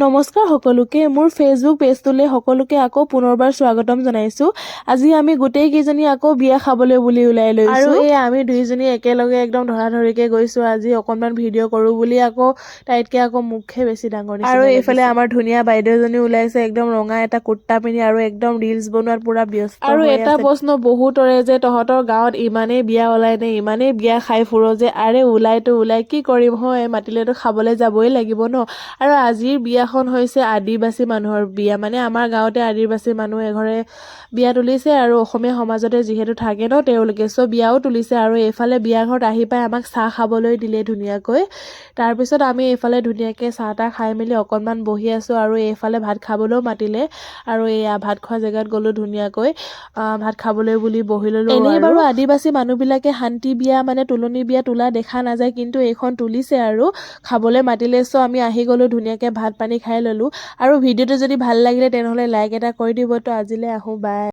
নমস্কাৰ সকলোকে মোৰ ফেচবুক পেজটোলৈ সকলোকে আকৌ পুনৰবাৰ স্বাগতম জনাইছোঁ। আজি আমি গোটেই কেইজনী আকৌ বিয়া খাবলৈ বুলি ওলাই লৈছোঁ আৰু আমি দুইজনী একেলগে একদম ধৰাধৰিকৈ গৈছোঁ। আজি অকণমান ভিডিঅ' কৰোঁ বুলি আকৌ তাইতকৈ আকৌ মুখহে বেছি ডাঙৰ আৰু এইফালে আমাৰ ধুনীয়া বাইদেউজনী ওলাইছে একদম ৰঙা এটা কুৰ্তা পিন্ধি আৰু একদম ৰিলছ বনোৱাত পুৰা ব্যস্ত আৰু এটা প্ৰশ্ন বহুতৰে যে তহঁতৰ গাঁৱত ইমানেই বিয়া ওলাই নে ইমানেই বিয়া খাই ফুৰ যে আৰে ওলাইতো ওলাই কি কৰিম হয় মাতিলেতো খাবলৈ যাবই লাগিব ন। আৰু আজিৰ বিয়াখন হৈছে আদিবাসী মানুহৰ বিয়া, মানে আমাৰ গাঁৱতে আদিবাসী মানুহ এঘৰে বিয়া তুলিছে আৰু অসমীয়া সমাজতে যিহেতু থাকে ন তেওঁলোকে বিয়াও তুলিছে। আৰু এইফালে বিয়া ঘৰত আহি পাই আমাক চাহ খাবলৈ দিলে ধুনীয়াকৈ। তাৰপিছত আমি এইফালে ধুনীয়াকৈ চাহ তাহ খাই মেলি অকণমান বহি আছোঁ আৰু এইফালে ভাত খাবলৈও মাতিলে আৰু এয়া ভাত খোৱা জেগাত গ'লোঁ ধুনীয়াকৈ ভাত খাবলৈ বুলি বহি ল'লোঁ। এনেই বাৰু আদিবাসী মানুহবিলাকে শান্তি বিয়া মানে তুলনি বিয়া তোলা দেখা নাযায়, কিন্তু এইখন তুলিছে আৰু খাবলৈ মাতিলে আমি আহি গ'লোঁ ধুনীয়াকৈ ভাত পানী খাই ল'লোঁ। আৰু ভিডিঅ'টো যদি ভাল লাগিলে তেনেহ'লে লাইক এটা কৰি দিব। তো আজিলৈ আহোঁ, বাই।